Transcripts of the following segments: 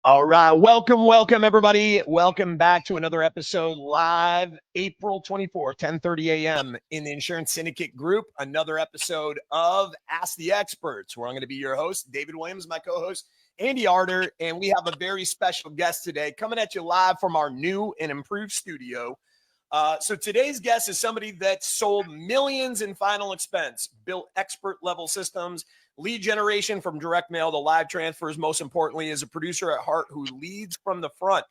All right. Welcome, everybody. Welcome back to another episode live April 24th, 10:30 a.m. in the Insurance Syndicate Group. Another episode of Ask the Experts, where I'm going to be your host, David Williams, my co-host, Andy Arter, and we have a very special guest today coming at you live from our new and improved studio. So today's guest is somebody that sold millions in final expense, built expert level systems, lead generation from direct mail to live transfers. Most importantly, is a producer at heart who leads from the front.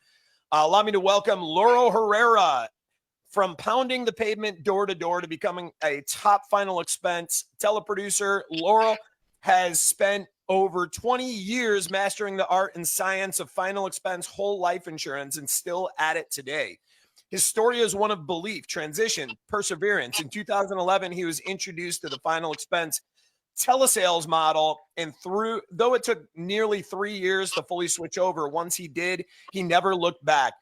Allow me to welcome Lauro Herrera, from pounding the pavement door to door to becoming a top final expense teleproducer. Lauro has spent over 20 years mastering the art and science of final expense whole life insurance and still at it today. His story is one of belief, transition, perseverance. In 2011, he was introduced to the final expense telesales model, and though it took nearly 3 years to fully switch over, once he did, he never looked back.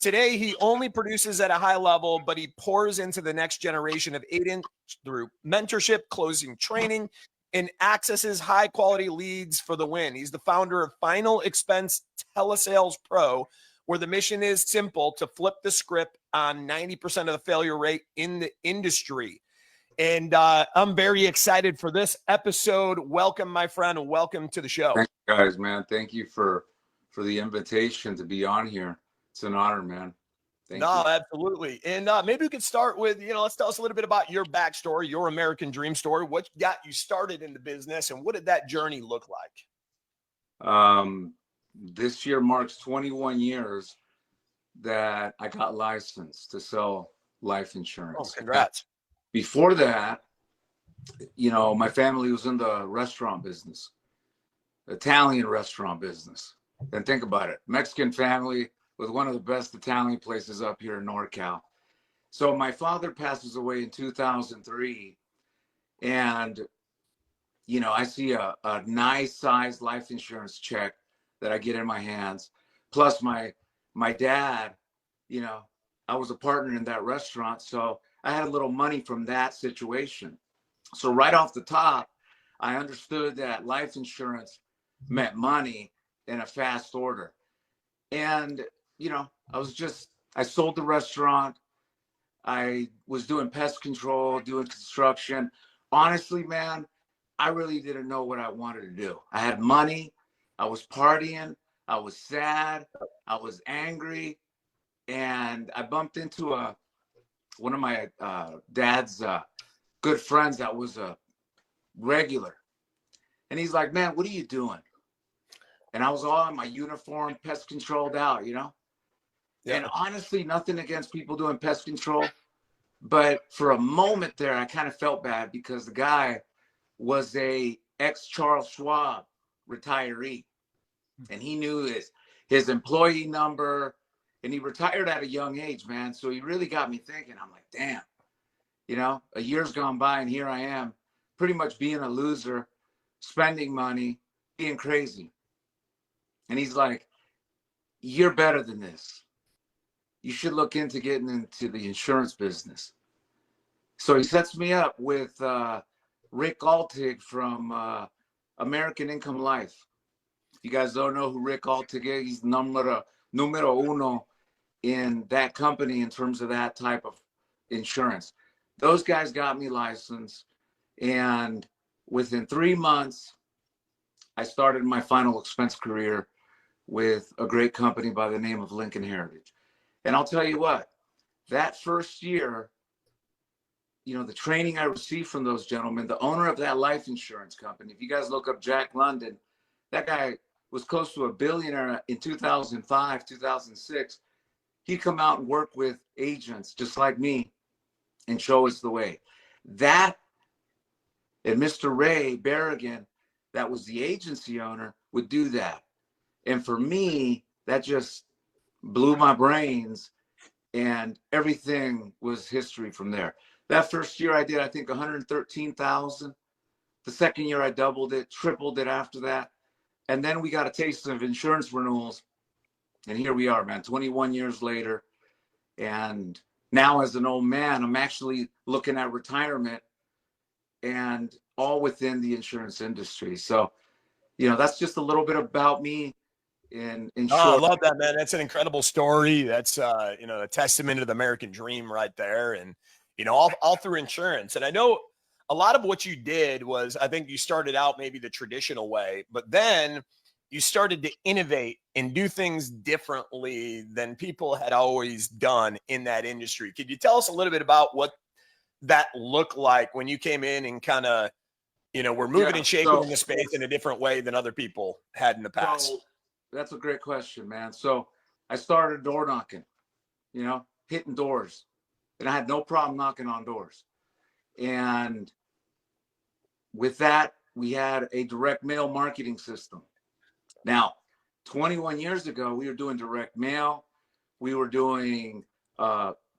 Today, he only produces at a high level, but he pours into the next generation of agents through mentorship, closing training, and accesses high-quality leads for the win. He's the founder of Final Expense Telesales Pro, where the mission is simple: to flip the script on 90% of the failure rate in the industry. And I'm very excited for this episode. Welcome, my friend. Welcome to the show. Thank you guys, man. Thank you for the invitation to be on here. It's an honor, man. Thank you. Absolutely. And maybe we could start with, let's tell us a little bit about your backstory, your American dream story. What got you started in the business, and what did that journey look like? This year marks 21 years that I got licensed to sell life insurance. Oh, congrats. Before that, my family was in the restaurant business, Italian restaurant business. And think about it, Mexican family with one of the best Italian places up here in NorCal. So my father passes away in 2003, and, I see a nice sized life insurance check that I get in my hands. Plus my dad, I was a partner in that restaurant, so I had a little money from that situation. So right off the top, I understood that life insurance meant money in a fast order. And, I sold the restaurant. I was doing pest control, doing construction. Honestly, man, I really didn't know what I wanted to do. I had money. I was partying. I was sad. I was angry. And I bumped into one of my dad's good friends that was a regular. And he's like, man, what are you doing? And I was all in my uniform, pest controlled out, Yeah. And honestly, nothing against people doing pest control. But for a moment there, I kind of felt bad because the guy was a ex-Charles Schwab retiree. And he knew his employee number. And he retired at a young age, man. So he really got me thinking. I'm like, damn, you know, a year's gone by and here I am pretty much being a loser, spending money, being crazy. And he's like, you're better than this. You should look into getting into the insurance business. So he sets me up with Rick Altig from American Income Life. If you guys don't know who Rick Altig is, he's numero uno in that company in terms of that type of insurance. Those guys got me licensed, and within 3 months, I started my final expense career with a great company by the name of Lincoln Heritage. And I'll tell you what, that first year, you know, the training I received from those gentlemen, the owner of that life insurance company, if you guys look up Jack London, that guy was close to a billionaire in 2005, 2006. He'd come out and work with agents just like me and show us the way. That and Mr. Ray Berrigan, that was the agency owner, would do that. And for me, that just blew my brains, and everything was history from there. That first year I did, I think, 113,000. The second year I doubled it, tripled it after that. And then we got a taste of insurance renewals. And here we are, man, 21 years later. And now as an old man, I'm actually looking at retirement, and all within the insurance industry. So, you know, that's just a little bit about me in Oh, I short. love that, man. That's an incredible story. That's, you know, a testament to the American dream right there. And, you know, all through insurance. And I know a lot of what you did was, I think you started out maybe the traditional way, but then you started to innovate and do things differently than people had always done in that industry. Could you tell us a little bit about what that looked like when you came in and kind of, you know, we're moving and shaking in the space in a different way than other people had in the past? So that's a great question, man. So I started door knocking, you know, hitting doors, and I had no problem knocking on doors. And with that, we had a direct mail marketing system. Now, 21 years ago, we were doing direct mail. We were doing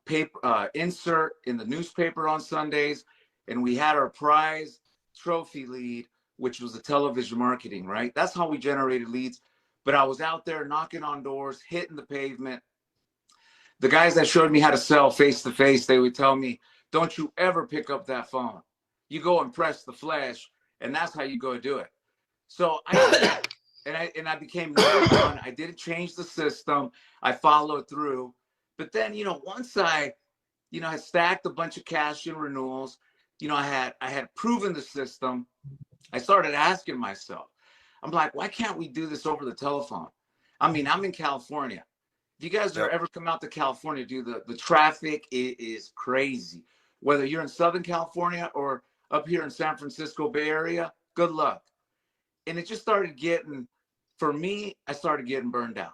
paper insert in the newspaper on Sundays, and we had our prize trophy lead, which was the television marketing, right? That's how we generated leads. But I was out there knocking on doors, hitting the pavement. The guys that showed me how to sell face to face, they would tell me, don't you ever pick up that phone. You go and press the flash, and that's how you go do it. So I and I became number one. I didn't change the system. I followed through. But then, you know, once I stacked a bunch of cash in renewals, you know, I had proven the system. I started asking myself, I'm like, why can't we do this over the telephone? I mean, I'm in California. If you guys are ever come out to California, dude, the traffic is crazy. Whether you're in Southern California or up here in San Francisco Bay Area, good luck. And it just started getting, for me, I started getting burned out.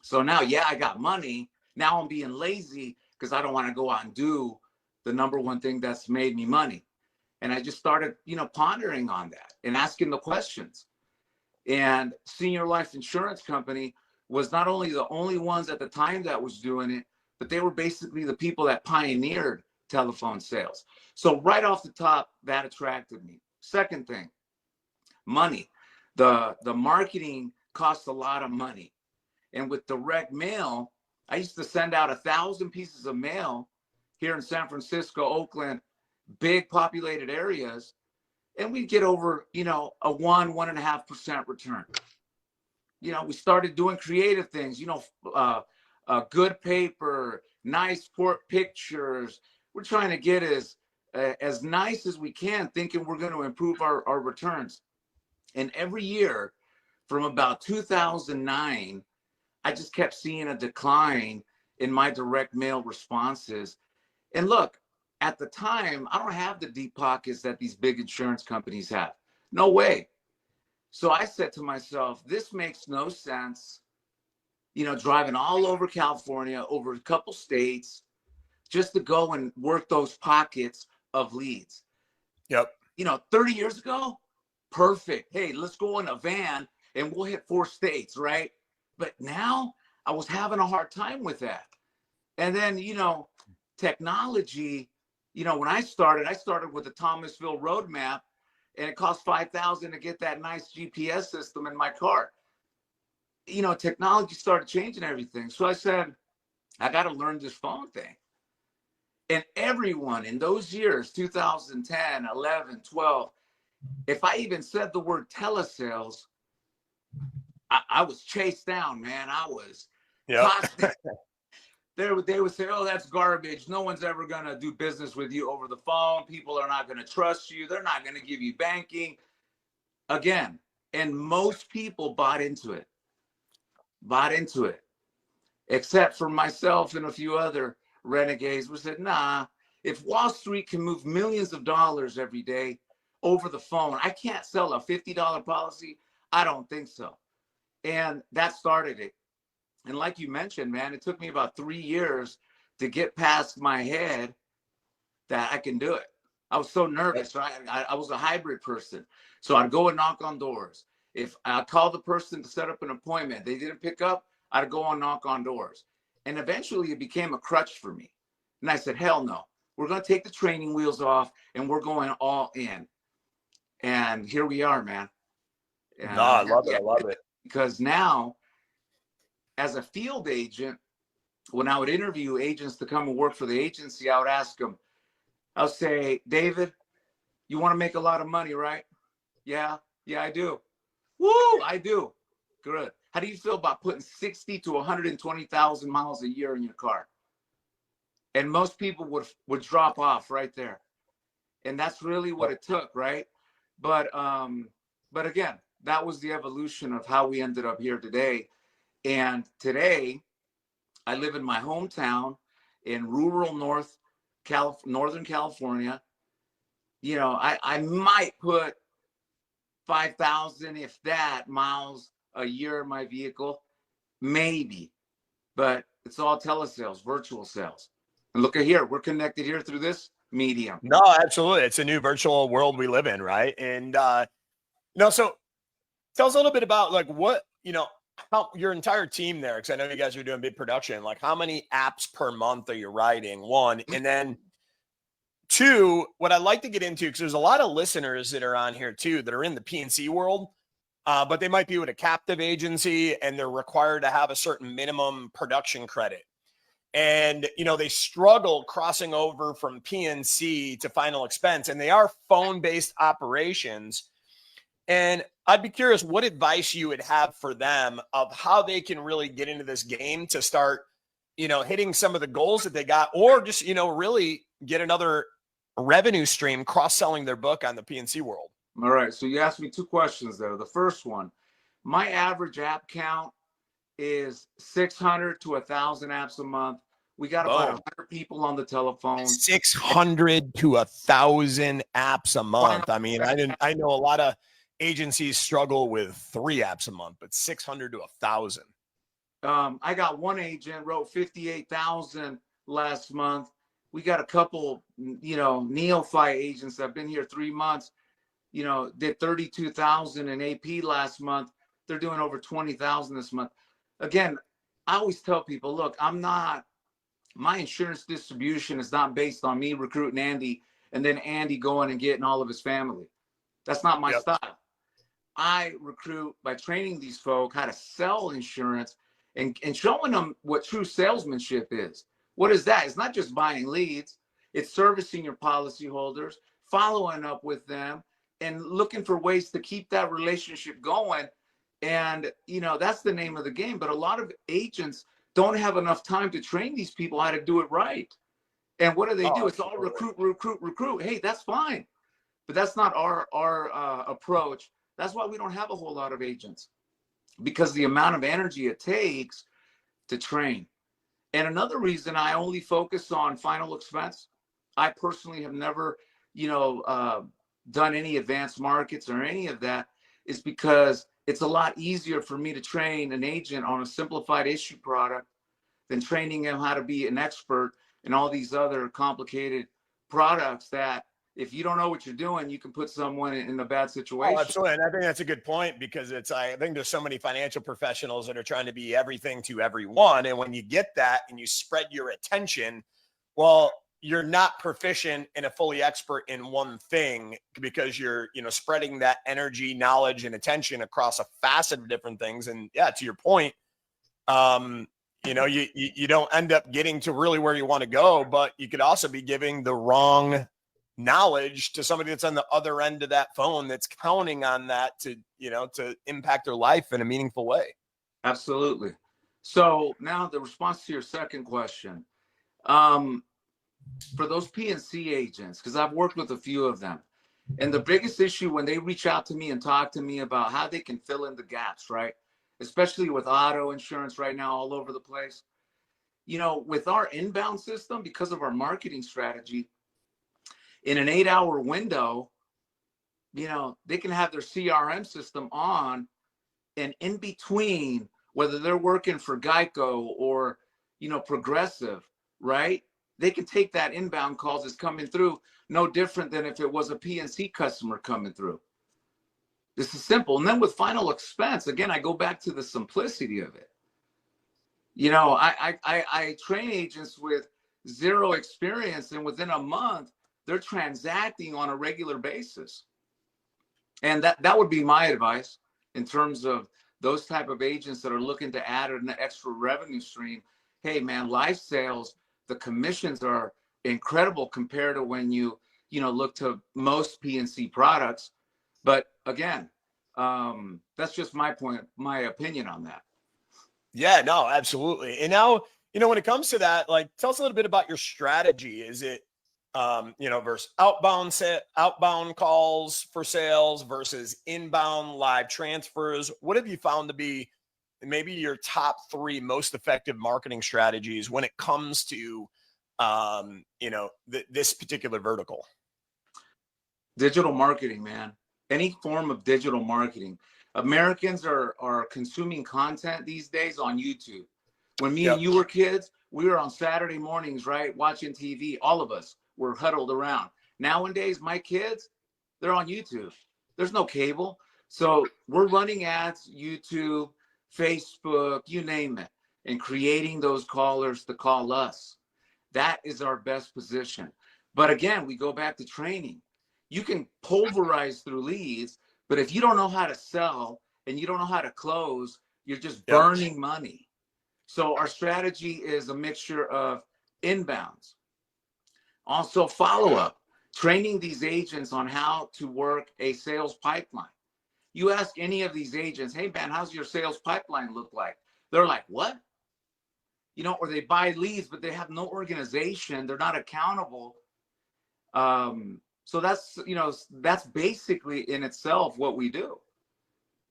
So now, yeah, I got money. Now I'm being lazy because I don't want to go out and do the number one thing that's made me money. And I just started, you know, pondering on that and asking the questions. And Senior Life Insurance Company was not only the only ones at the time that was doing it, but they were basically the people that pioneered telephone sales. So right off the top, that attracted me. Second thing, money. The marketing costs a lot of money. And with direct mail, I used to send out 1,000 pieces of mail here in San Francisco, Oakland, big populated areas, and we'd get over, you know, a 1.5% return. You know, we started doing creative things, you know, good paper, nice pictures. We're trying to get as nice as we can, thinking we're going to improve our returns. And every year from about 2009, I just kept seeing a decline in my direct mail responses. And look, at the time, I don't have the deep pockets that these big insurance companies have. No way. So I said to myself, this makes no sense. You know, driving all over California, over a couple states, just to go and work those pockets of leads. Yep. You know, 30 years ago, perfect. Hey, let's go in a van and we'll hit 4 states, right? But now I was having a hard time with that. And then, you know, technology, you know, when I started with the Thomasville roadmap, and it cost $5,000 to get that nice GPS system in my car. You know, technology started changing everything. So I said, I got to learn this phone thing. And everyone in those years, 2010, 11, 12, if I even said the word telesales, I was chased down, man. I was tossed down. They would say, oh, that's garbage. No one's ever going to do business with you over the phone. People are not going to trust you. They're not going to give you banking. Again, and most people bought into it, except for myself and a few other renegades who said, nah, if Wall Street can move millions of dollars every day over the phone, I can't sell a $50 policy. I don't think so. And that started it. And like you mentioned, man, it took me about 3 years to get past my head that I can do it. I was so nervous, right? I was a hybrid person. So I'd go and knock on doors. If I called the person to set up an appointment, they didn't pick up, I'd go and knock on doors. And eventually it became a crutch for me. And I said, hell no, we're going to take the training wheels off and we're going all in. And here we are, man. And no, I love it. I love it. Because now, as a field agent, when I would interview agents to come and work for the agency, I would ask them, I'll say, David, you want to make a lot of money, right? Yeah, I do. Woo, I do. Good. How do you feel about putting 60 to 120,000 miles a year in your car? And most people would drop off right there. And that's really what it took, right? But again, that was the evolution of how we ended up here today. And today, I live in my hometown in rural Northern California. You know, I might put 5,000, if that, miles a year in my vehicle, maybe, but it's all telesales, virtual sales. And look at here, we're connected here through this medium. No, absolutely. It's a new virtual world we live in, right? And so tell us a little bit about like what, you know, how your entire team there, because I know you guys are doing big production, like how many apps per month are you writing? One, and then two, what I'd like to get into, because there's a lot of listeners that are on here too that are in the P&C world, but they might be with a captive agency and they're required to have a certain minimum production credit. And, you know, they struggle crossing over from P&C to final expense, and they are phone-based operations. And I'd be curious what advice you would have for them of how they can really get into this game to start, you know, hitting some of the goals that they got, or just, you know, really get another revenue stream cross-selling their book on the P&C world. All right. So you asked me two questions there. The first one, my average app count is 600 to 1,000 apps a month. We got about 100 people on the telephone. 600 to 1,000 apps a month. I mean, I know a lot of agencies struggle with 3 apps a month, but 600 to 1,000. I got one agent wrote 58,000 last month. We got a couple, you know, neophyte agents that have been here 3 months, you know, did 32,000 in AP last month. They're doing over 20,000 this month. Again, I always tell people, look, my insurance distribution is not based on me recruiting Andy and then Andy going and getting all of his family. That's not my style. I recruit by training these folk how to sell insurance and showing them what true salesmanship is. What is that? It's not just buying leads. It's servicing your policyholders, following up with them, and looking for ways to keep that relationship going. And, you know, that's the name of the game. But a lot of agents don't have enough time to train these people how to do it right. And what do? It's all recruit. Hey, that's fine. But that's not our approach. That's why we don't have a whole lot of agents, because the amount of energy it takes to train. And another reason I only focus on final expense, I personally have never, you know, done any advanced markets or any of that, is because it's a lot easier for me to train an agent on a simplified issue product than training him how to be an expert in all these other complicated products that if you don't know what you're doing, you can put someone in a bad situation. Oh, absolutely. And I think that's a good point, because I think there's so many financial professionals that are trying to be everything to everyone. And when you get that and you spread your attention, well, you're not proficient and a fully expert in one thing, because you're, spreading that energy, knowledge, and attention across a facet of different things. And yeah, to your point, you don't end up getting to really where you want to go, but you could also be giving the wrong knowledge to somebody that's on the other end of that phone, that's counting on that to impact their life in a meaningful way. Absolutely. So now the response to your second question, for those PNC agents, because I've worked with a few of them, and the biggest issue when they reach out to me and talk to me about how they can fill in the gaps, right? Especially with auto insurance right now all over the place. With our inbound system, because of our marketing strategy, in an 8-hour window, they can have their CRM system on, and in between, whether they're working for Geico or, Progressive, right? They can take that inbound calls that's coming through, no different than if it was a PNC customer coming through. This is simple. And then with final expense, again, I go back to the simplicity of it. I train agents with zero experience, and within a month, they're transacting on a regular basis. And that would be my advice in terms of those type of agents that are looking to add an extra revenue stream. Hey, man, life sales, the commissions are incredible compared to when you look to most PNC products. But again, that's just my opinion on that. Yeah, no, absolutely. And now, when it comes to that, like, tell us a little bit about your strategy. Is it, versus outbound calls for sales versus inbound live transfers? What have you found to be maybe your top 3 most effective marketing strategies when it comes to, this particular vertical? Digital marketing, man. Any form of digital marketing. Americans are consuming content these days on YouTube. When me and you were kids, we were on Saturday mornings, right? Watching TV. All of us were huddled around. Nowadays, my kids, they're on YouTube. There's no cable. So we're running ads, YouTube, Facebook, you name it, and creating those callers to call us. That is our best position. But again, we go back to training. You can pulverize through leads, but if you don't know how to sell and you don't know how to close, you're just burning money. So our strategy is a mixture of inbounds, also follow-up, training these agents on how to work a sales pipeline. You ask any of these agents, hey, man, how's your sales pipeline look like? They're like, what? Or they buy leads, but they have no organization. They're not accountable. So that's basically in itself what we do.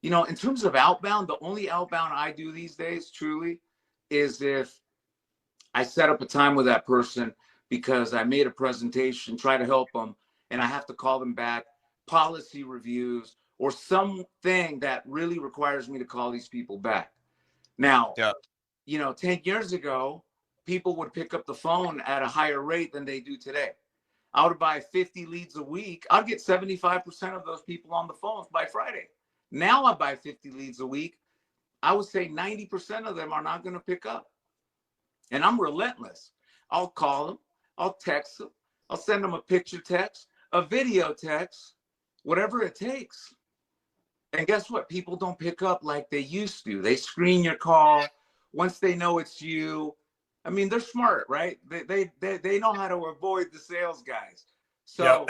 In terms of outbound, the only outbound I do these days truly is if I set up a time with that person because I made a presentation, try to help them, and I have to call them back, policy reviews, or something that really requires me to call these people back. Now, 10 years ago, people would pick up the phone at a higher rate than they do today. I would buy 50 leads a week. I'd get 75% of those people on the phones by Friday. Now I buy 50 leads a week. I would say 90% of them are not going to pick up. And I'm relentless. I'll call them. I'll text them. I'll send them a picture text, a video text, whatever it takes. And guess what? People don't pick up like they used to. They screen your call. Once they know it's you, I mean, they're smart, right? They know how to avoid the sales guys. So,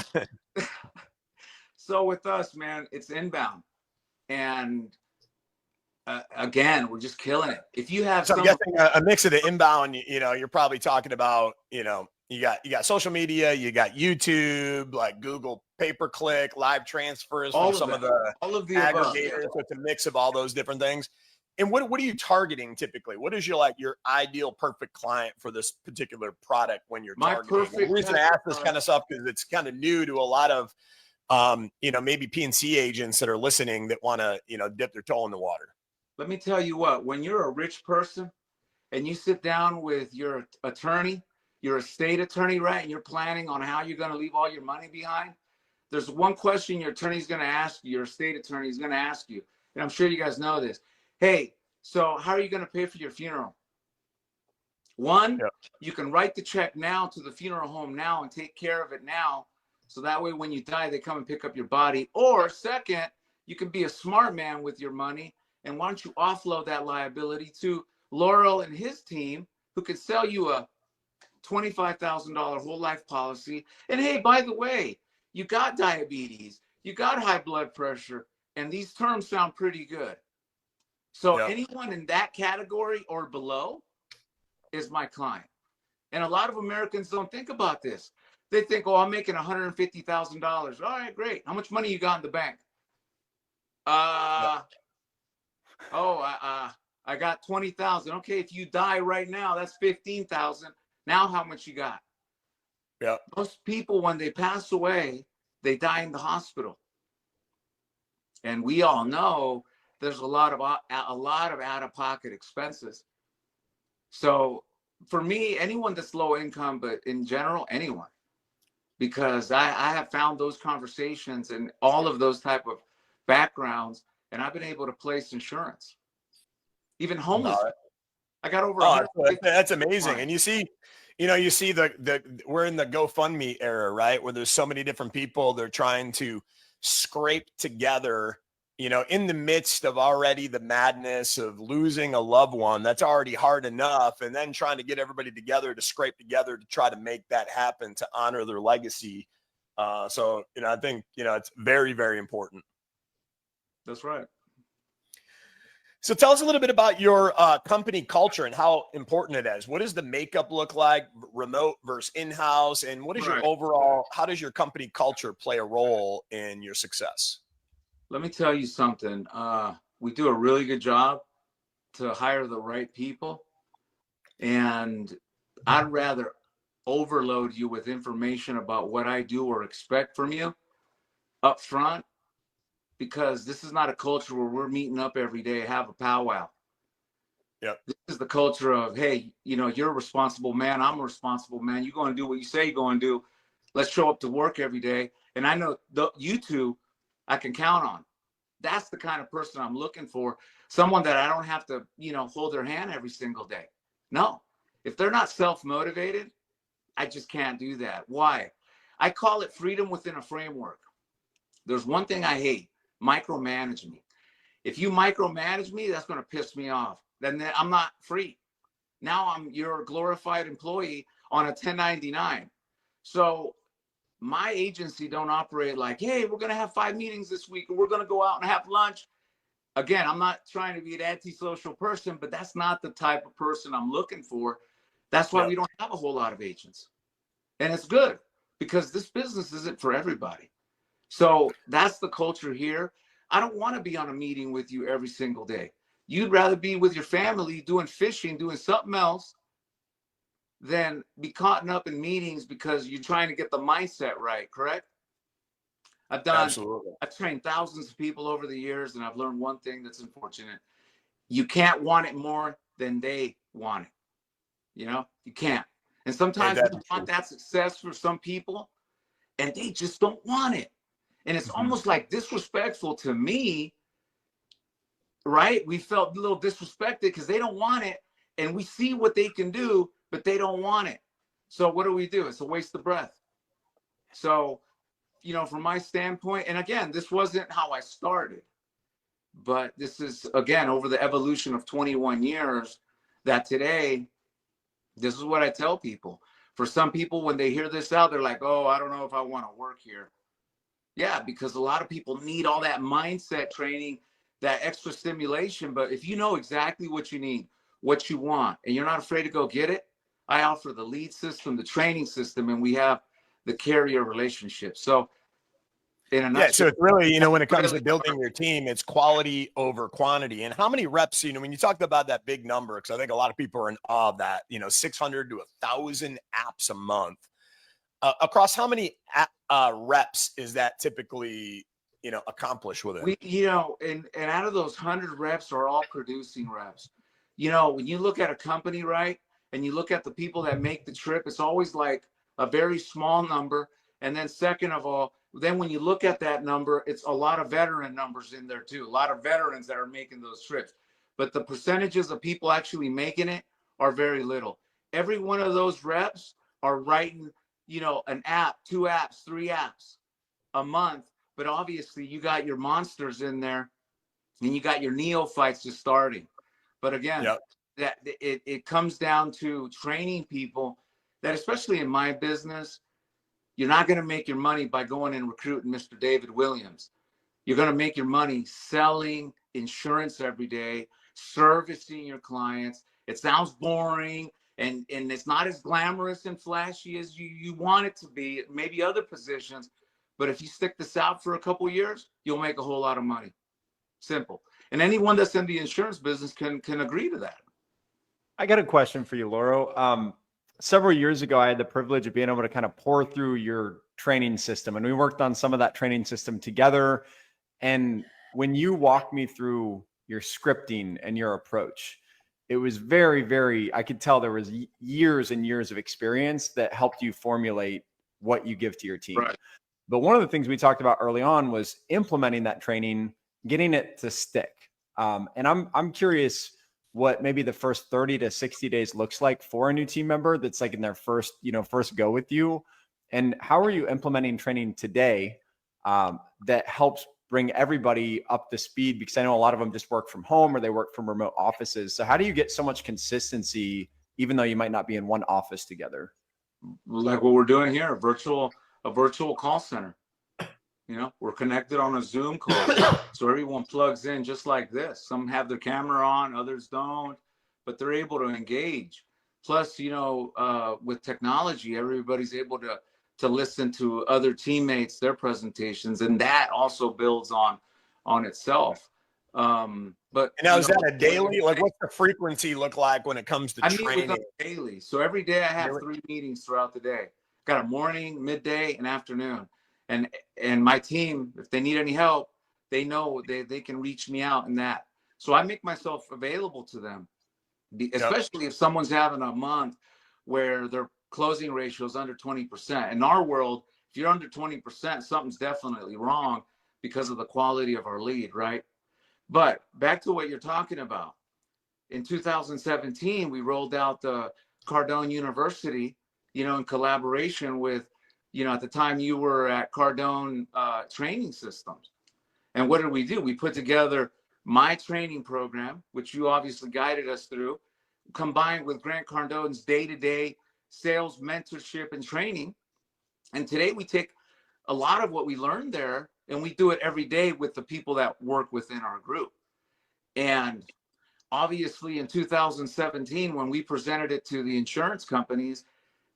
so with us, man, it's inbound. And again, we're just killing it. If you have I'm guessing a mix of the inbound, you're probably talking about, you got social media, you got YouTube, like Google pay-per-click, live transfers from some of the aggregators. So it's a mix of all those different things. And what are you targeting typically? What is your ideal perfect client for this particular product when you're targeting? The reason I ask this kind of stuff is it's kind of new to a lot of maybe PNC agents that are listening that want to dip their toe in the water. Let me tell you what, when you're a rich person and you sit down with your attorney you're a estate attorney, right? And you're planning on how you're going to leave all your money behind. There's one question your attorney's going to ask you, your estate attorney is going to ask you. And I'm sure you guys know this. Hey, so how are you going to pay for your funeral? One, you can write the check now to the funeral home now and take care of it now. So that way, when you die, they come and pick up your body. Or second, you can be a smart man with your money. And why don't you offload that liability to Lauro and his team, who could sell you a $25,000 whole life policy. And hey, by the way, you got diabetes, you got high blood pressure, and these terms sound pretty good. So anyone in that category or below is my client. And a lot of Americans don't think about this. They think, oh, I'm making $150,000. All right, great. How much money you got in the bank? I got 20,000. Okay, if you die right now, that's 15,000. Now how much you got? Yeah. Most people, when they pass away, they die in the hospital. And we all know there's a lot of out-of-pocket expenses. So for me, anyone that's low income, but in general, anyone, because I have found those conversations and all of those type of backgrounds, and I've been able to place insurance. Even homeless. I got over. That's amazing. And you see we're in the GoFundMe era, right? Where there's so many different people, they're trying to scrape together, in the midst of already the madness of losing a loved one. That's already hard enough. And then trying to get everybody together to scrape together to try to make that happen, to honor their legacy. So, I think, it's very, very important. That's right. So tell us a little bit about your company culture and how important it is. What does the makeup look like, remote versus in-house? And what is your overall, how does your company culture play a role in your success? Let me tell you something. We do a really good job to hire the right people. And I'd rather overload you with information about what I do or expect from you up front, because this is not a culture where we're meeting up every day, have a powwow. Yep. This is the culture of, hey, you're a responsible man. I'm a responsible man. You're going to do what you say you're going to do. Let's show up to work every day. And I know you two, I can count on. That's the kind of person I'm looking for. Someone that I don't have to, hold their hand every single day. No, if they're not self-motivated, I just can't do that. Why? I call it freedom within a framework. There's one thing I hate: micromanagement. If you micromanage me, that's going to piss me off. Then I'm not free. Now you're a glorified employee on a 1099. So my agency don't operate like, hey, we're going to have 5 meetings this week and we're going to go out and have lunch. Again, I'm not trying to be an antisocial person, but that's not the type of person I'm looking for. That's why we don't have a whole lot of agents. And it's good, because this business isn't for everybody. So that's the culture here. I don't want to be on a meeting with you every single day. You'd rather be with your family doing fishing, doing something else, than be caught up in meetings because you're trying to get the mindset right, correct? I've trained thousands of people over the years, and I've learned one thing that's unfortunate. You can't want it more than they want it. You can't. And sometimes we want that success for some people, and they just don't want it. And it's almost like disrespectful to me, right? We felt a little disrespected because they don't want it, and we see what they can do, but they don't want it. So what do? It's a waste of breath. So, from my standpoint, and again, this wasn't how I started, but this is, again, over the evolution of 21 years, that today, this is what I tell people. For some people, when they hear this out, they're like, oh, I don't know if I want to work here. Yeah, because a lot of people need all that mindset training, that extra stimulation. But if you know exactly what you need, what you want, and you're not afraid to go get it, I offer the lead system, the training system, and we have the carrier relationship. So in a nutshell, so it's really, when it comes to building your team, it's quality over quantity. And how many reps, when you talked about that big number, because I think a lot of people are in awe of that, 600 to 1,000 apps a month. Across how many reps is that typically, accomplished with it? And out of those 100 reps are all producing reps. When you look at a company, right, and you look at the people that make the trip, it's always like a very small number. And then second of all, then when you look at that number, it's a lot of veteran numbers in there too. A lot of veterans that are making those trips. But the percentages of people actually making it are very little. Every one of those reps are writing, you know, an app, 2 apps, 3 apps a month. But obviously you got your monsters in there and you got your neophytes just starting. But again, Yep. that it comes down to training people that, especially in my business, you're not going to make your money by going and recruiting Mr. David Williams. You're going to make your money selling insurance every day, servicing your clients. It sounds boring and it's not as glamorous and flashy as you want it to be, maybe other positions. But if you stick this out for a couple of years, you'll make a whole lot of money. Simple. And anyone that's in the insurance business can agree to that. I got a question for you, Lauro. Several years ago, I had the privilege of being able to kind of pour through your training system, and we worked on some of that training system together. And when you walked me through your scripting and your approach, it was very, very, I could tell there was years and years of experience that helped you formulate what you give to your team. Right. But one of the things we talked about early on was implementing that training, getting it to stick. And I'm curious what maybe the first 30 to 60 days looks like for a new team member that's like in their first go with you. And how are you implementing training today that helps bring everybody up to speed? Because I know a lot of them just work from home or they work from remote offices. So how do you get so much consistency, even though you might not be in one office together? Like what we're doing here, a virtual call center. You know, we're connected on a Zoom call. So everyone plugs in just like this. Some have their camera on, others don't, but they're able to engage. Plus, you know, with technology, everybody's able to listen to other teammates, their presentations, and that also builds on itself. But now, is that a daily? Like, what's the frequency look like when it comes to training? I meet with them daily. So every day I have 3 meetings throughout the day. Got a morning, midday, and afternoon. And my team, if they need any help, they know they can reach me out in that. So I make myself available to them, especially if someone's having a month where their closing ratio is under 20%. In our world, if you're under 20%, something's definitely wrong because of the quality of our lead, right? But back to what you're talking about. In 2017, we rolled out the Cardone University, you know, in collaboration with, you know, at the time you were at Cardone Training Systems. And what did we do? We put together my training program, which you obviously guided us through, combined with Grant Cardone's day-to-day sales mentorship and training. And today we take a lot of what we learned there and we do it every day with the people that work within our group. And obviously in 2017, when we presented it to the insurance companies,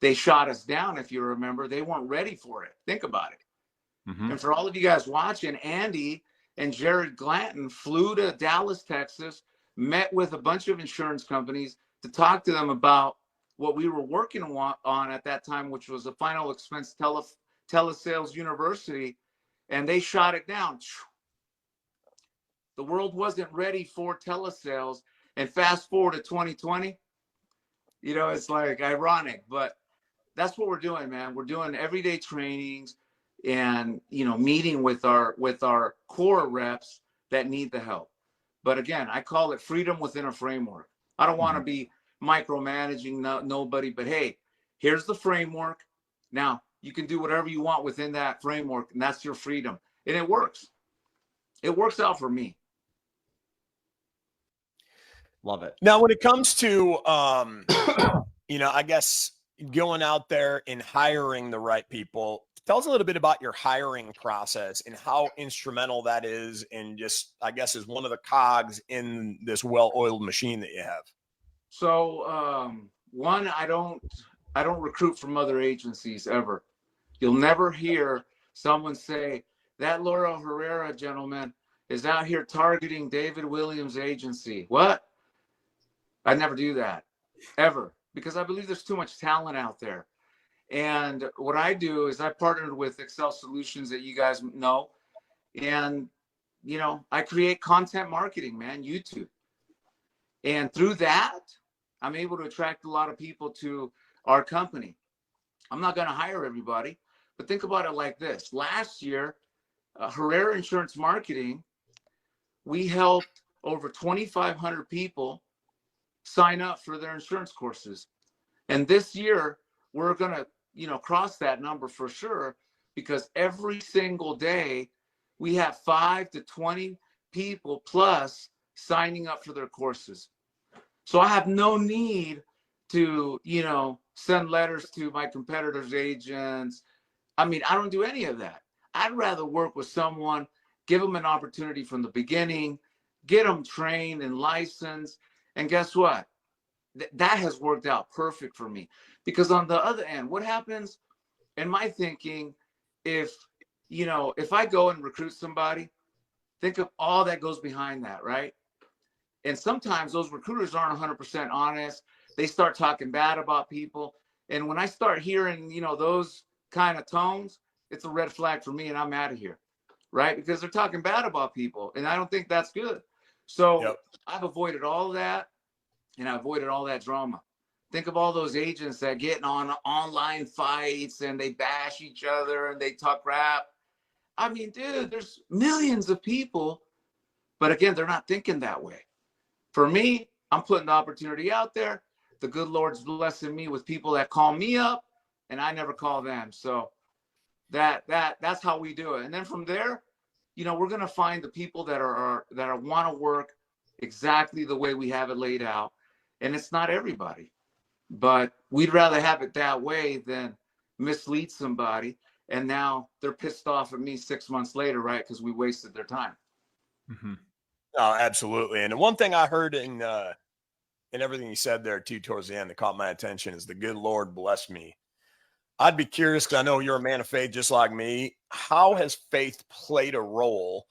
they shot us down. If you remember, they weren't ready for it. Think about it. Mm-hmm. And for all of you guys watching, Andy and Jared Glanton flew to Dallas, Texas, met with a bunch of insurance companies to talk to them about what we were working on at that time, which was a final expense telesales university. And they shot it down. The world wasn't ready for telesales. And fast forward to 2020, you know, it's like ironic, but that's what we're doing, man. We're doing everyday trainings and, you know, meeting with our core reps that need the help. But again, I call it freedom within a framework. I don't want to be micromanaging nobody, but hey, here's the framework. Now you can do whatever you want within that framework, and that's your freedom. And it works. It works out for me. Love it. Now, when it comes to, you know, I guess going out there and hiring the right people, tell us a little bit about your hiring process and how instrumental that is, and just, I guess, is one of the cogs in this well-oiled machine that you have. So, one, I don't recruit from other agencies ever. You'll never hear someone say that Lauro Herrera gentleman is out here targeting David Williams' agency. What? I never do that ever, because I believe there's too much talent out there. And what I do is I partnered with Excel Solutions that you guys know. And, you know, I create content marketing, man, YouTube. And through that, I'm able to attract a lot of people to our company. I'm not going to hire everybody, but think about it like this. Last year, Herrera Insurance Marketing, we helped over 2,500 people sign up for their insurance courses. And this year, we're going to, cross that number for sure, because every single day we have 5 to 20 people plus signing up for their courses. So I have no need to, send letters to my competitors' agents. I mean, I don't do any of that. I'd rather work with someone, give them an opportunity from the beginning, get them trained and licensed. And guess what? That has worked out perfect for me. Because on the other end, what happens in my thinking, if I go and recruit somebody, think of all that goes behind that, right? And sometimes those recruiters aren't 100% honest. They start talking bad about people. And when I start hearing, those kind of tones, it's a red flag for me and I'm out of here, right? Because they're talking bad about people. And I don't think that's good. So I've avoided all of that, and I avoided all that drama. Think of all those agents that get on online fights and they bash each other and they talk crap. I mean, dude, there's millions of people, but again, they're not thinking that way. For me, I'm putting the opportunity out there. The good Lord's blessing me with people that call me up, and I never call them. So that's how we do it. And then from there, we're gonna find the people that want to work exactly the way we have it laid out. And it's not everybody, but we'd rather have it that way than mislead somebody. And now they're pissed off at me 6 months later, right? Because we wasted their time. Mm-hmm. Oh, absolutely. And the one thing I heard in everything you said there too, towards the end, that caught my attention is the good Lord bless me. I'd be curious, because I know you're a man of faith just like me. How has faith played a role,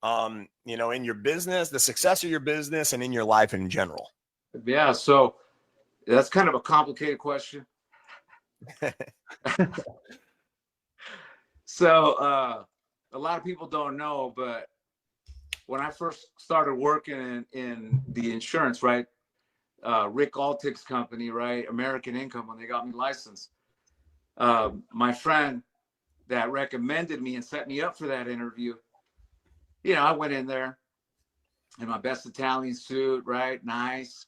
in your business, the success of your business, and in your life in general? Yeah. So that's kind of a complicated question. So a lot of people don't know, but when I first started working in the insurance, right, Rick Altick's company, right, American Income, when they got me licensed, my friend that recommended me and set me up for that interview, I went in there in my best Italian suit, right, nice.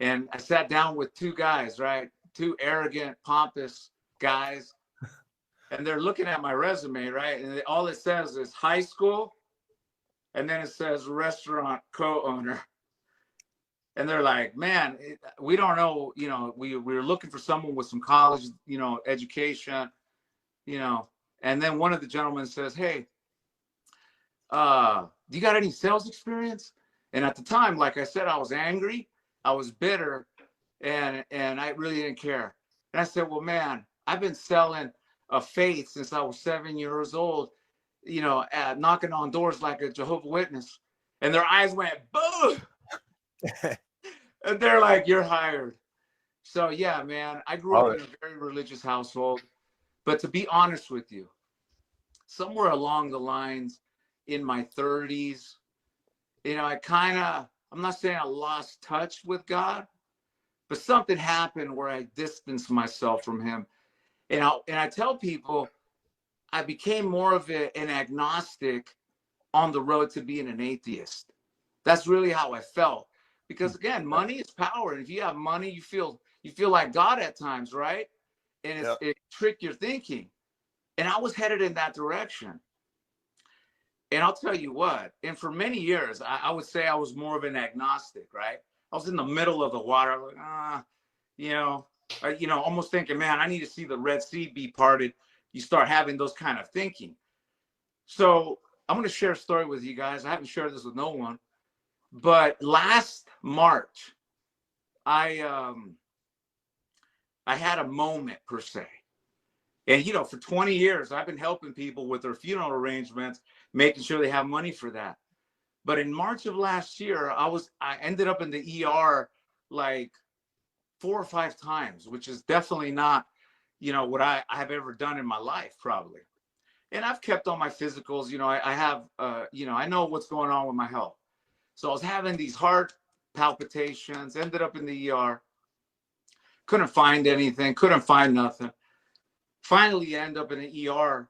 And I sat down with two guys, right, two arrogant, pompous guys. And they're looking at my resume, right? And all it says is high school. And then it says restaurant co-owner. And they're like, man, we don't know, we're looking for someone with some college, education, And then one of the gentlemen says, hey, do you got any sales experience? And at the time, like I said, I was angry, I was bitter, and I really didn't care. And I said, well, man, I've been selling a faith since I was 7 years old, knocking on doors like a Jehovah's Witness. And their eyes went, boom. And they're like, you're hired. So yeah, man, I grew up in a very religious household. But to be honest with you, somewhere along the lines in my 30s, I'm not saying I lost touch with God, but something happened where I distanced myself from him. And I tell people, I became more of an agnostic on the road to being an atheist. That's really how I felt. Because again, money is power. And if you have money, you feel like God at times, right? And it tricked your thinking. And I was headed in that direction. And I'll tell you what, and for many years, I would say I was more of an agnostic, right? I was in the middle of the water, like, almost thinking, man, I need to see the Red Sea be parted. You start having those kind of thinking. So I'm going to share a story with you guys. I haven't shared this with no one. But last March, I had a moment per se. And, for 20 years, I've been helping people with their funeral arrangements, making sure they have money for that. But in March of last year, I ended up in the ER like 4 or 5 times, which is definitely not, what I have ever done in my life, probably. And I've kept on my physicals, I have, I know what's going on with my health. So I was having these heart palpitations, ended up in the ER. Couldn't find anything, couldn't find nothing. Finally, end up in the ER,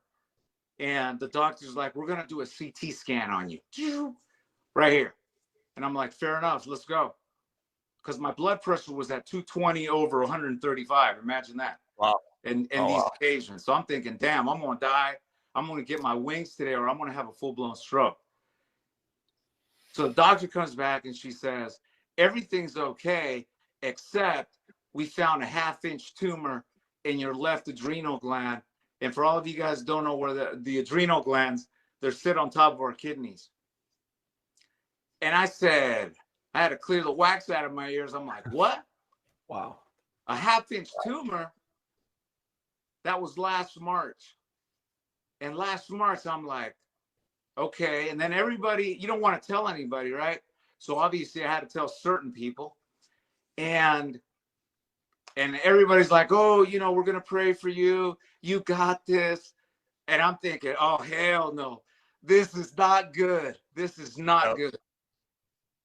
and the doctor's like, we're going to do a CT scan on you right here. And I'm like, fair enough, let's go. Because my blood pressure was at 220 over 135. Imagine that. Wow. And these occasions. So I'm thinking, damn, I'm going to die. I'm going to get my wings today, or I'm going to have a full-blown stroke. So the doctor comes back and she says, everything's okay, except we found a 1/2-inch tumor in your left adrenal gland. And for all of you guys don't know where the adrenal glands, they're sit on top of our kidneys. And I said, I had to clear the wax out of my ears. I'm like, what? Wow. A 1/2-inch tumor? That was last March. And last March, I'm like, okay. And then everybody, you don't want to tell anybody, right? So obviously I had to tell certain people. And everybody's like, oh, you know, we're going to pray for you. You got this. And I'm thinking, oh, hell no. This is not good. This is not good.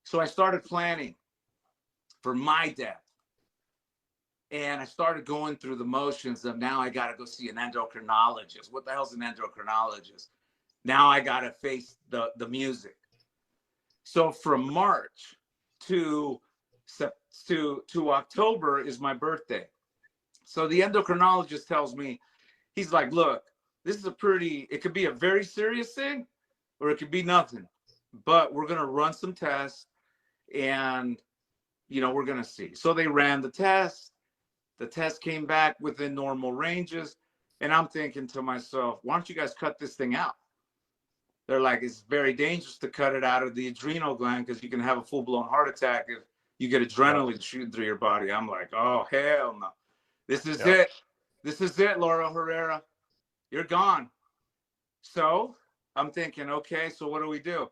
So I started planning for my death. And I started going through the motions of, now I got to go see an endocrinologist. What the hell's an endocrinologist? Now I got to face the music. So from March to October is my birthday. So the endocrinologist tells me, he's like, look, this is it could be a very serious thing, or it could be nothing. But we're going to run some tests, and, you know, we're going to see. So they ran the test. The test came back within normal ranges. And I'm thinking to myself, why don't you guys cut this thing out? They're like, it's very dangerous to cut it out of the adrenal gland, because you can have a full-blown heart attack if you get adrenaline shooting through your body. I'm like, oh, hell no. This is it. This is it, Lauro Herrera. You're gone. So I'm thinking, okay, so what do we do?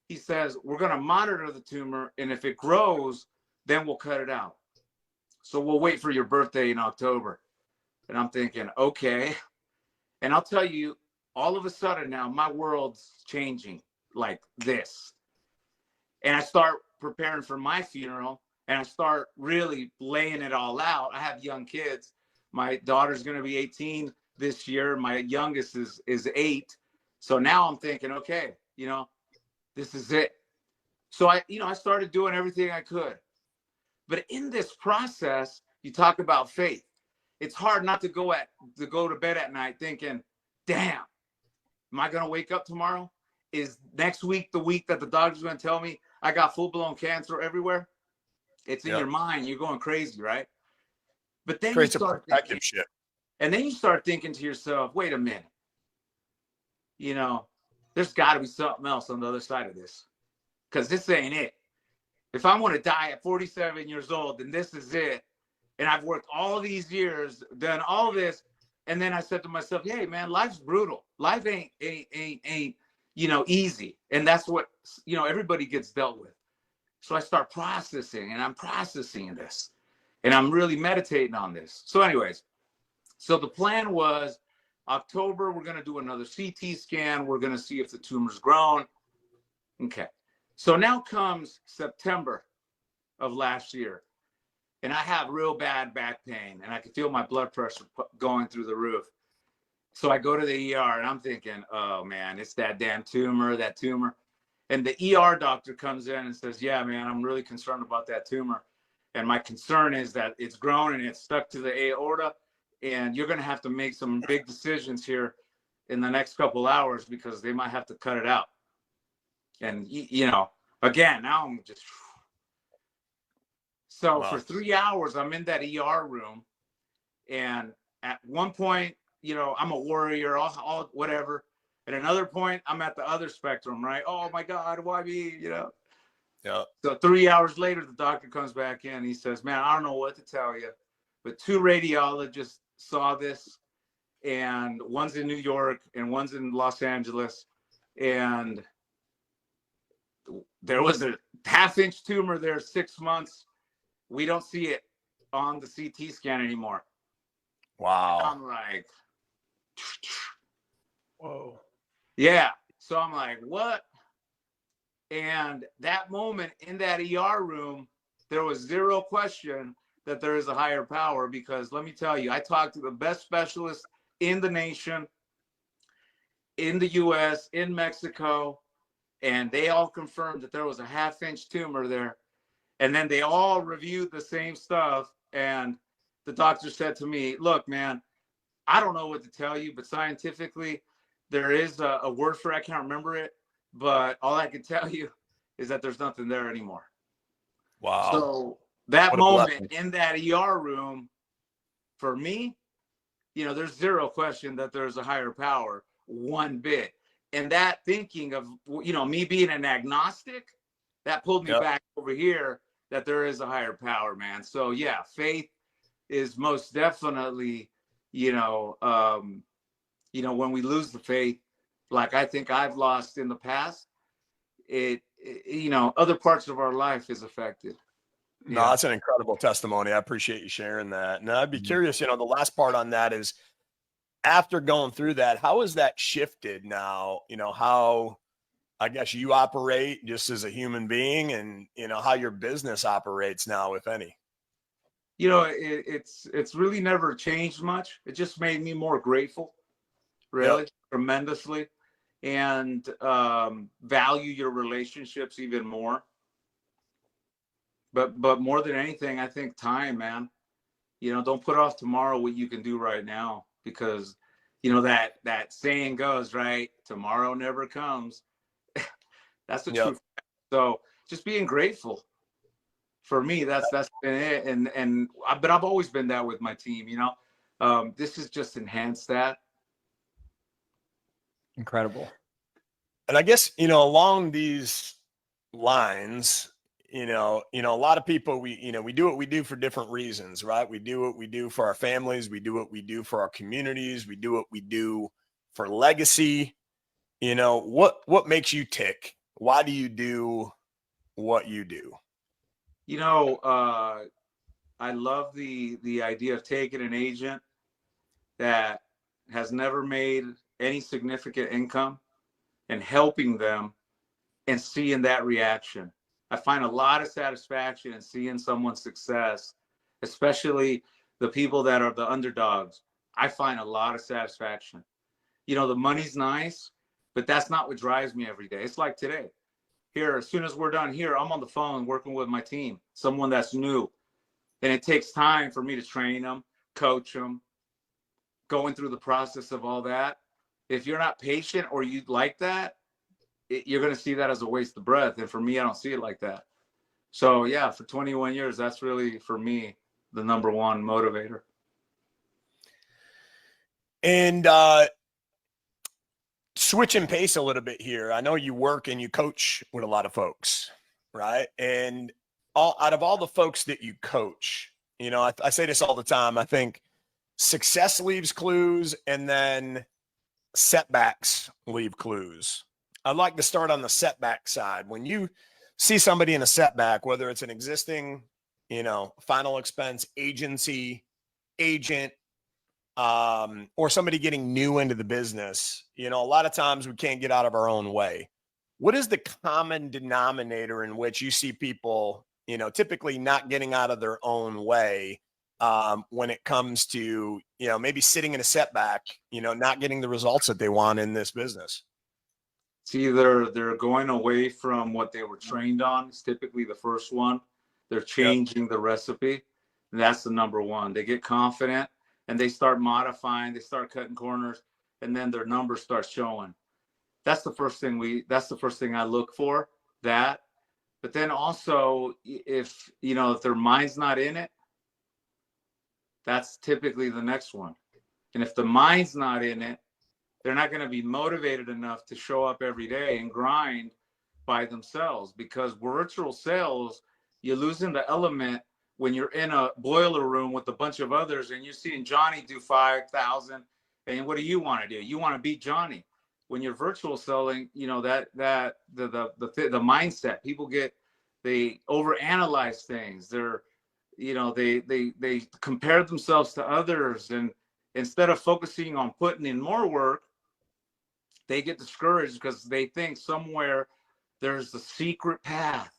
He says, we're going to monitor the tumor, and if it grows, then we'll cut it out. So we'll wait for your birthday in October. And I'm thinking, okay. And I'll tell you, all of a sudden now, my world's changing like this. And I start preparing for my funeral, and I start really laying it all out. I have young kids. My daughter's going to be 18 this year. My youngest is 8. So now I'm thinking, okay, you know, this is it. So I started doing everything I could. But in this process, you talk about faith. It's hard not to go to bed at night thinking, damn, am I going to wake up tomorrow? Is next week the week that the doctor's going to tell me I got full-blown cancer everywhere? It's in your mind. You're going crazy, right? But then you start thinking, and then you start thinking to yourself, wait a minute. You know, there's got to be something else on the other side of this, because this ain't it. If I want to die at 47 years old, then this is it. And I've worked all these years, done all this. And then I said to myself, hey, man, life's brutal. Life ain't you know, easy. And that's what, you know, everybody gets dealt with. So I start processing, and I'm processing this, and I'm really meditating on this. So anyways, so the plan was October, we're going to do another CT scan. We're going to see if the tumor's grown. Okay. So now comes September of last year, and I have real bad back pain, and I can feel my blood pressure going through the roof. So I go to the ER, and I'm thinking, oh, man, it's that damn tumor, that tumor. And the ER doctor comes in and says, yeah, man, I'm really concerned about that tumor. And my concern is that it's grown and it's stuck to the aorta, and you're going to have to make some big decisions here in the next couple hours, because they might have to cut it out. And, you know, again, now I'm just. So for 3 hours, I'm in that ER room. And at one point, you know, I'm a warrior, all whatever. At another point, I'm at the other spectrum, right? Oh, my God, why me, you know? Yeah. So 3 hours later, the doctor comes back in. He says, man, I don't know what to tell you, but 2 radiologists saw this, and one's in New York and one's in Los Angeles. And there was a 1/2-inch tumor there 6 months. We don't see it on the CT scan anymore. Wow. I'm like, whoa. Yeah. So I'm like, what? And that moment in that ER room, there was zero question that there is a higher power, because let me tell you, I talked to the best specialists in the nation, in the US, in Mexico, and they all confirmed that there was a 1/2-inch tumor there. And then they all reviewed the same stuff. And the doctor said to me, look, man, I don't know what to tell you, but scientifically, there is a word for it. I can't remember it, but all I can tell you is that there's nothing there anymore. Wow. So that What a moment blessing. in that ER room, for me, there's zero question that there's a higher power, one bit. And that thinking of, me being an agnostic, that pulled me Yep. back over here, that there is a higher power, man. So yeah, faith is most definitely, when we lose the faith, like I think I've lost in the past, other parts of our life is affected. No, that's an incredible testimony. I appreciate you sharing that. Now, I'd be curious, the last part on that is, after going through that, how has that shifted now? How, I guess, you operate just as a human being, and, how your business operates now, if any. It's really never changed much. It just made me more grateful, really, tremendously, and value your relationships even more. But more than anything, I think time, man. Don't put off tomorrow what you can do right now, because that saying goes, right? Tomorrow never comes. That's the truth. So just being grateful. For me, that's been it. But I've always been that with my team, this has just enhanced that. Incredible. And I guess, along these lines, a lot of people, we do what we do for different reasons, right? We do what we do for our families. We do what we do for our communities. We do what we do for legacy. What makes you tick? Why do you do what you do? I love the idea of taking an agent that has never made any significant income and helping them and seeing that reaction. I find a lot of satisfaction in seeing someone's success, especially the people that are the underdogs. I find a lot of satisfaction. The money's nice, but that's not what drives me every day. It's like today. Here, as soon as we're done here, I'm on the phone working with my team, someone that's new. And it takes time for me to train them, coach them, going through the process of all that. If you're not patient or you like that, you're going to see that as a waste of breath. And for me, I don't see it like that. So yeah, for 21 years, that's really, for me, the number one motivator. And switching pace a little bit here. I know you work and you coach with a lot of folks, right? And out of all the folks that you coach, I say this all the time. I think success leaves clues, and then setbacks leave clues. I'd like to start on the setback side. When you see somebody in a setback, whether it's an existing, final expense agency, agent, or somebody getting new into the business, a lot of times we can't get out of our own way. What is the common denominator in which you see people, typically not getting out of their own way when it comes to, maybe sitting in a setback, not getting the results that they want in this business? It's either they're going away from what they were trained on. It's typically the first one. They're changing the recipe. And that's the number one. They get confident and they start modifying, they start cutting corners, and then their numbers start showing. That's the first thing I look for, that. But then also, if their mind's not in it, that's typically the next one. And if the mind's not in it, they're not going to be motivated enough to show up every day and grind by themselves, because virtual sales, you're losing the element when you're in a boiler room with a bunch of others and you're seeing Johnny do 5,000. And what do? You want to do? You want to beat Johnny. When you're virtual selling, the mindset, people they overanalyze things. They compare themselves to others, and instead of focusing on putting in more work, they get discouraged because they think somewhere there's a secret path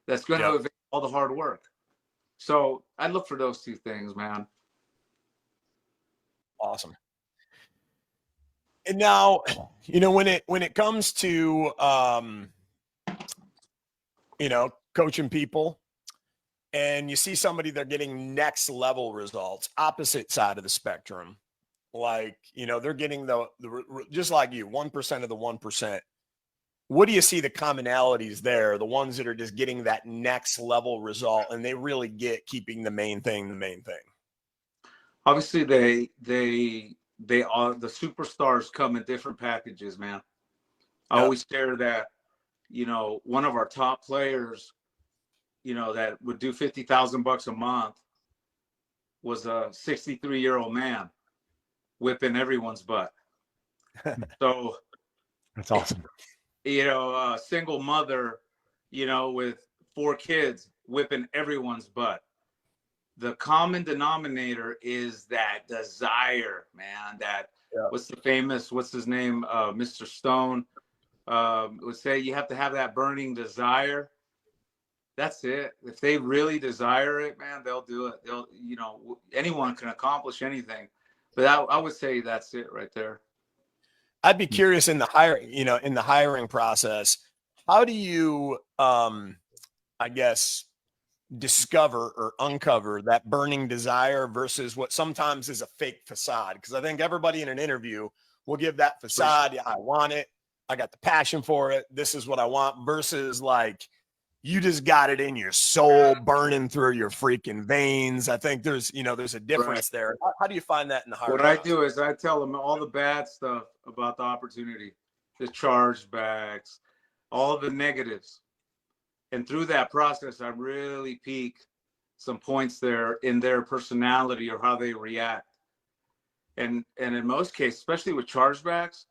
that's going to all the hard work. So I look for those two things, man. Awesome. And now, when it comes to coaching people, and you see somebody, they're getting next level results, opposite side of the spectrum, like, they're getting the just like you, 1% of the 1%. What do you see the commonalities there? The ones that are just getting that next level result, and they really get keeping the main thing. Obviously, they are, the superstars come in different packages, man. I always share that, one of our top players, that would do $50,000 a month was a 63-year-old man whipping everyone's butt. So That's awesome. a single mother, with 4 kids whipping everyone's butt. The common denominator is that desire, man. What's his name? Mr. Stone would say you have to have that burning desire. That's it. If they really desire it, man, they'll do it. Anyone can accomplish anything. But I would say that's it right there. I'd be curious in the hiring process, how do you, I guess, discover or uncover that burning desire versus what sometimes is a fake facade? Because I think everybody in an interview will give that facade. Yeah, I want it. I got the passion for it. This is what I want, versus like, you just got it in your soul, burning through your freaking veins. I think there's a difference there. How do you find that in the hiring process? What I do is I tell them all the bad stuff about the opportunity, the chargebacks, all the negatives. And through that process, I really peak some points there in their personality or how they react. And in most cases, especially with chargebacks,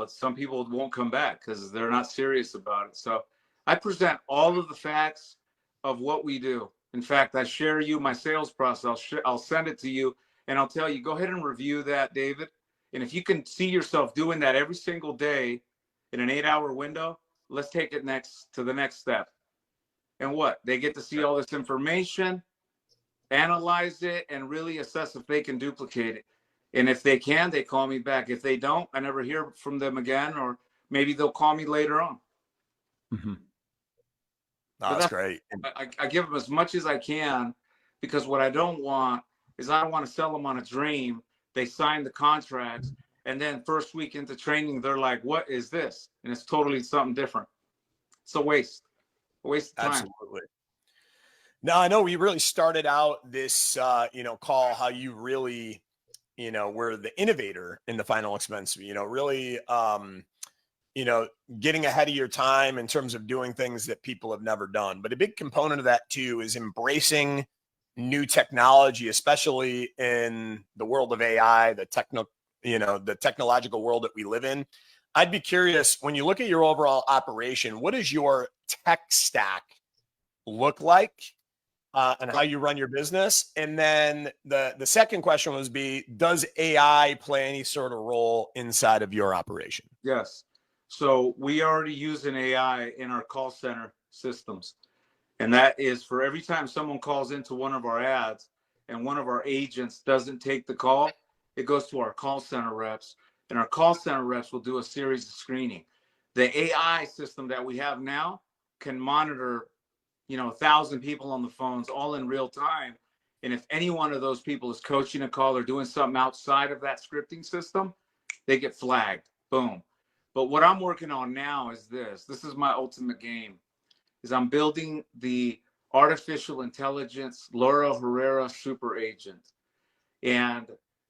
some people won't come back because they're not serious about it. So I present all of the facts of what we do. In fact, I share you my sales process. I'll send it to you and I'll tell you, go ahead and review that, David. And if you can see yourself doing that every single day in an 8-hour window, let's take it to the next step. And what? They get to see all this information, analyze it, and really assess if they can duplicate it. And if they can, they call me back. If they don't, I never hear from them again, or maybe they'll call me later on. Mm-hmm. That's great. I give them as much as I can, because what I don't want is I don't want to sell them on a dream. They sign the contracts, and then first week into training, they're like, what is this? And it's totally something different. It's a waste of time. Absolutely. Now, I know we really started out this, call, how you really, were the innovator in the final expense, really, getting ahead of your time in terms of doing things that people have never done. But a big component of that too is embracing new technology, especially in the world of AI, the technological world that we live in. I'd be curious, when you look at your overall operation, what does your tech stack look like, and how you run your business? And then the second question was does AI play any sort of role inside of your operation? Yes. So we already use an AI in our call center systems. And that is for every time someone calls into one of our ads and one of our agents doesn't take the call, it goes to our call center reps, and our call center reps will do a series of screening. The AI system that we have now can monitor, 1,000 people on the phones all in real time. And if any one of those people is coaching a call or doing something outside of that scripting system, they get flagged. Boom. But what I'm working on now is this is my ultimate game, is I'm building the artificial intelligence Lauro Herrera super agent. And,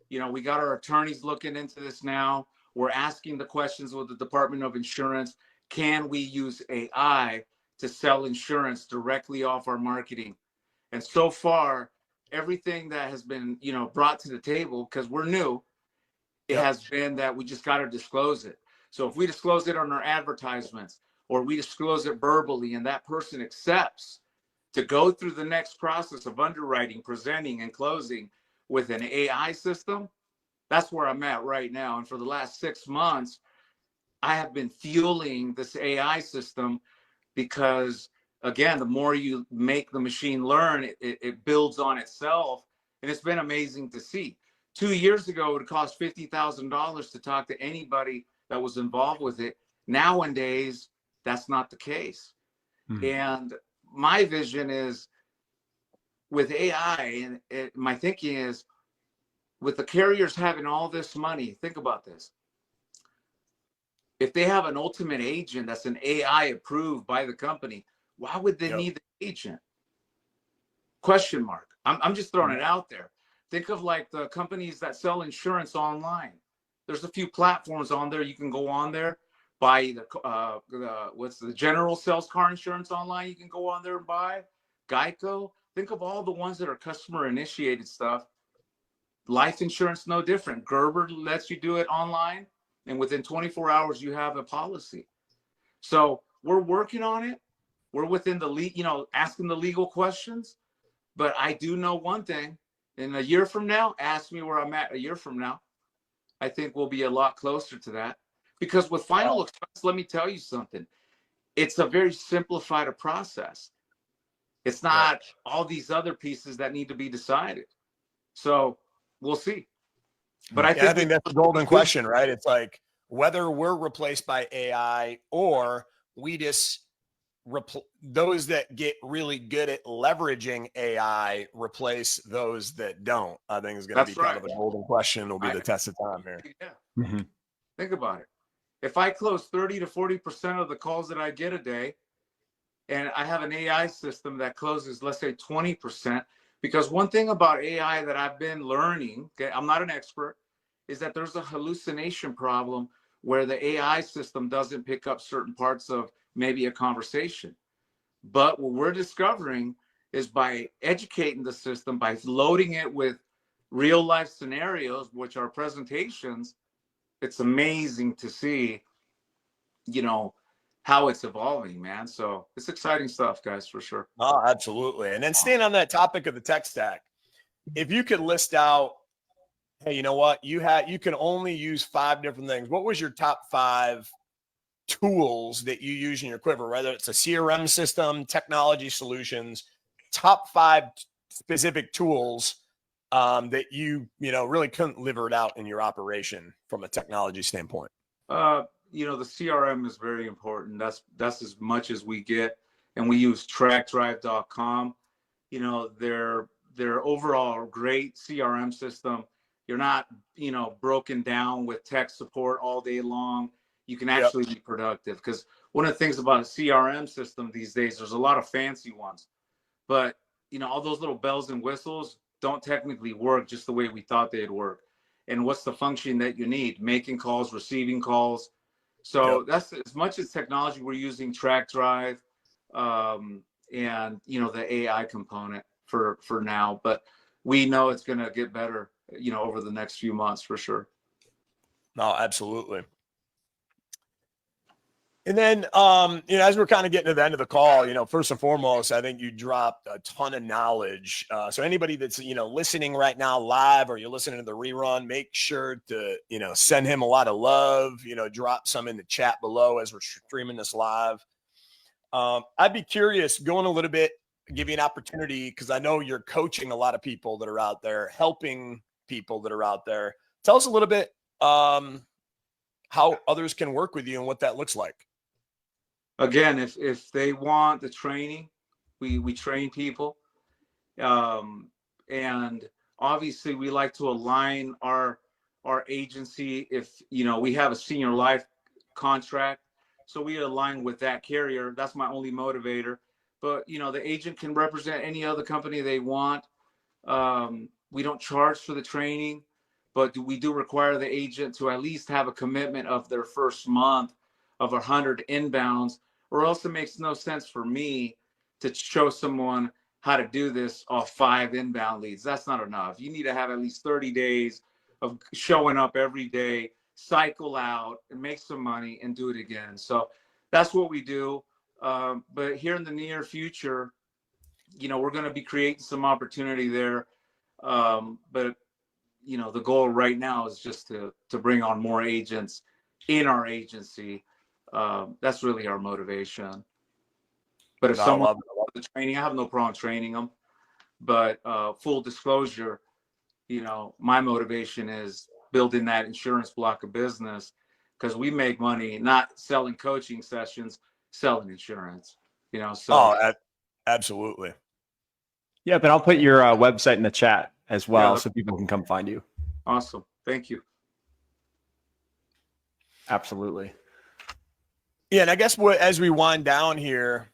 we got our attorneys looking into this now. We're asking the questions with the Department of Insurance. Can we use AI to sell insurance directly off our marketing? And so far, everything that has been, brought to the table, because we're new, it has been that we just got to disclose it. So if we disclose it on our advertisements, or we disclose it verbally, and that person accepts to go through the next process of underwriting, presenting, and closing with an AI system, that's where I'm at right now. And for the last 6 months, I have been fueling this AI system, because again, the more you make the machine learn, it builds on itself. And it's been amazing to see. 2 years ago, it would cost $50,000 to talk to anybody that was involved with it. Nowadays, that's not the case. And my vision is with AI, and my thinking is with the carriers having all this money, think about this. If they have an ultimate agent that's an AI approved by the company, why would they need the agent? Question mark. I'm just throwing it out there. Think of like the companies that sell insurance online. There's a few platforms on there. You can go on there, buy what's the General sells car insurance online. You can go on there and buy Geico. Think of all the ones that are customer initiated stuff. Life insurance, no different. Gerber lets you do it online, and within 24 hours, you have a policy. So we're working on it. We're within the asking the legal questions. But I do know one thing. In a year from now, ask me where I'm at a year from now. I think we'll be a lot closer to that. Because with final expense, let me tell you something. It's a very simplified process. It's not all these other pieces that need to be decided. So we'll see. But I think that's the golden question, right? It's like whether we're replaced by AI or we just those that get really good at leveraging AI replace those that don't. I think is going to be kind of a golden question. It'll be the test of time here. Yeah. Think about it. If I close 30 to 40% of the calls that I get a day, and I have an AI system that closes, let's say 20%, because one thing about AI that I've been learning, okay, I'm not an expert, is that there's a hallucination problem where the AI system doesn't pick up certain parts of maybe a conversation. But what we're discovering is by educating the system, by loading it with real life scenarios, which are presentations, it's amazing to see, how it's evolving, man. So it's exciting stuff, guys, for sure. Oh, absolutely. And then staying on that topic of the tech stack, if you could list out, hey, you know what? You can only use 5 different things. What was your top 5 tools that you use in your quiver, whether it's a CRM system, technology solutions, top 5 specific tools that you really couldn't live it out in your operation from a technology standpoint? The CRM is very important. That's as much as we get. And we use trackdrive.com. Their overall great CRM system. You're not, broken down with tech support all day long. You can actually be productive, because one of the things about a CRM system these days, there's a lot of fancy ones, but all those little bells and whistles don't technically work just the way we thought they'd work. And what's the function that you need? Making calls, receiving calls. So that's as much as technology we're using TrackDrive, and the AI component for now, but we know it's going to get better, over the next few months for sure. No, absolutely. And then, as we're kind of getting to the end of the call, first and foremost, I think you dropped a ton of knowledge. So anybody that's, listening right now live, or you're listening to the rerun, make sure to, send him a lot of love, drop some in the chat below as we're streaming this live. I'd be curious, going a little bit, give you an opportunity, because I know you're coaching a lot of people that are out there, helping people that are out there. Tell us a little bit how others can work with you and what that looks like. Again, if they want the training, we train people. And obviously we like to align our agency. If, we have a senior life contract, so we align with that carrier. That's my only motivator. But, the agent can represent any other company they want. We don't charge for the training, but we do require the agent to at least have a commitment of their first month of 100 inbounds, or else it makes no sense for me to show someone how to do this off 5 inbound leads. That's not enough. You need to have at least 30 days of showing up every day, cycle out and make some money and do it again. So that's what we do. But here in the near future, we're going to be creating some opportunity there. But the goal right now is just to bring on more agents in our agency. That's really our motivation. But if No, I someone love it. wants the training, I have no problem training them. But full disclosure, you know, my motivation is building that insurance block of business, because we make money not selling coaching sessions, selling insurance, you know. So Oh, absolutely. Yeah, but I'll put your website in the chat as well, yeah, so people can come find you. awesome. Thank you. Absolutely. Yeah, and I guess as we wind down here,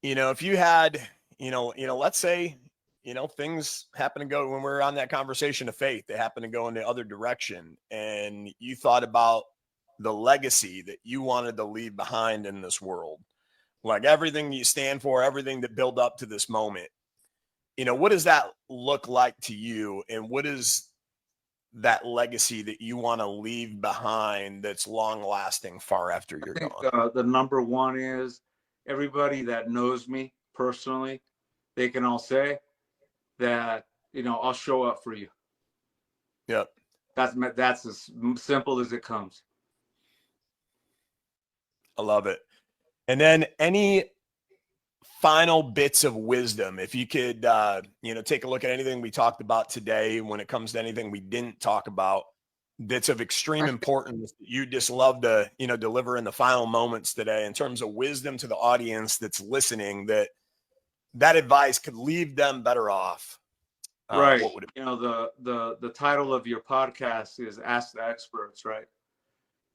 you know, if you had, let's say, things happen to go when we're on that conversation of faith, they happen to go in the other direction, and you thought about the legacy that you wanted to leave behind in this world, like everything you stand for, everything that built up to this moment. What does that look like to you, and what is that legacy that you want to leave behind that's long lasting far after you're I think gone? the number one is everybody that knows me personally, they can all say that, you know, I'll show up for you. Yep. That's as simple as it comes. I love it. And then any final bits of wisdom, if you could, take a look at anything we talked about today, when it comes to anything we didn't talk about, that's of extreme importance, you just love to, deliver in the final moments today in terms of wisdom to the audience that's listening, that advice could leave them better off. Right. What would it be? You know, the title of your podcast is Ask the Experts, right?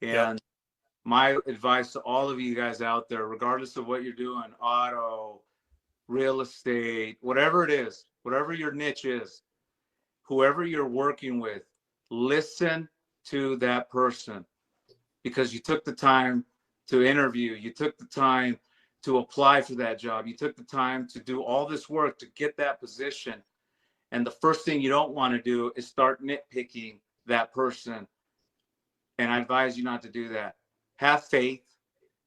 And Yep. my advice to all of you guys out there, regardless of what you're doing, auto, real estate, whatever it is, whatever your niche is, whoever you're working with, listen to that person, because you took the time to interview, you took the time to apply for that job, you took the time to do all this work to get that position. And the first thing you don't want to do is start nitpicking that person. And I advise you not to do that. Have faith,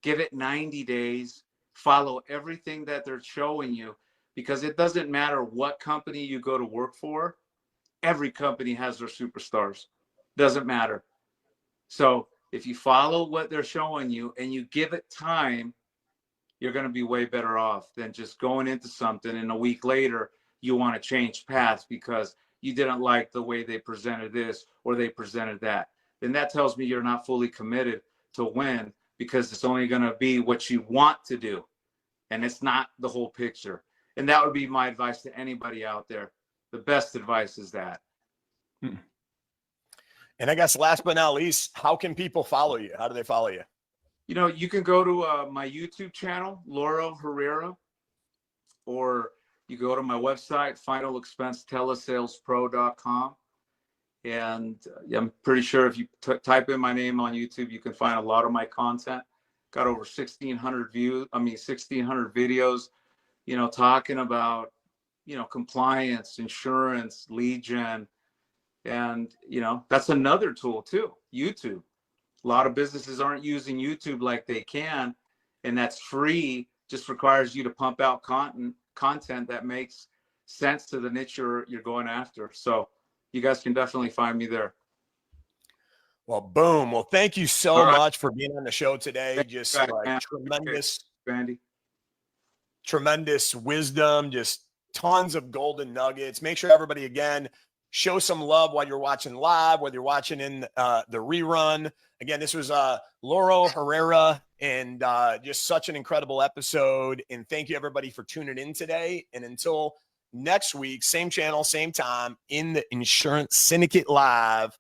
give it 90 days, follow everything that they're showing you, because it doesn't matter what company you go to work for. Every company has their superstars. Doesn't matter. So if you follow what they're showing you and you give it time, you're going to be way better off than just going into something and a week later you want to change paths because you didn't like the way they presented this or they presented that. Then that tells me you're not fully committed to win, because it's only going to be what you want to do and it's not the whole picture. And that would be my advice to anybody out there. The best advice is that. And I guess last but not least, how can people follow you? How do they follow you? You know, you can go to my YouTube channel, Lauro Herrera, or you go to my website, finalexpensetelesalespro.com. And I'm pretty sure if you type in my name on YouTube, you can find a lot of my content. Got over 1,600 videos, you know, talking about, you know, compliance, insurance, lead gen. And, you know, that's another tool too, YouTube. A lot of businesses aren't using YouTube like they can, and that's free. Just requires you to pump out content that makes sense to the niche you're going after. So you guys can definitely find me there. Well, boom. Well, thank you so much for being on the show today. Just like tremendous wisdom, just tons of golden nuggets. Make sure everybody, again, show some love while you're watching live, whether you're watching in the rerun. Again, this was Lauro Herrera, and just such an incredible episode. And thank you, everybody, for tuning in today. And until next week, same channel, same time, in the Insurance Syndicate Live,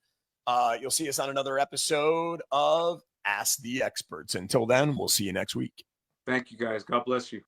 you'll see us on another episode of Ask the Experts. Until then, we'll see you next week. Thank you, guys. God bless you.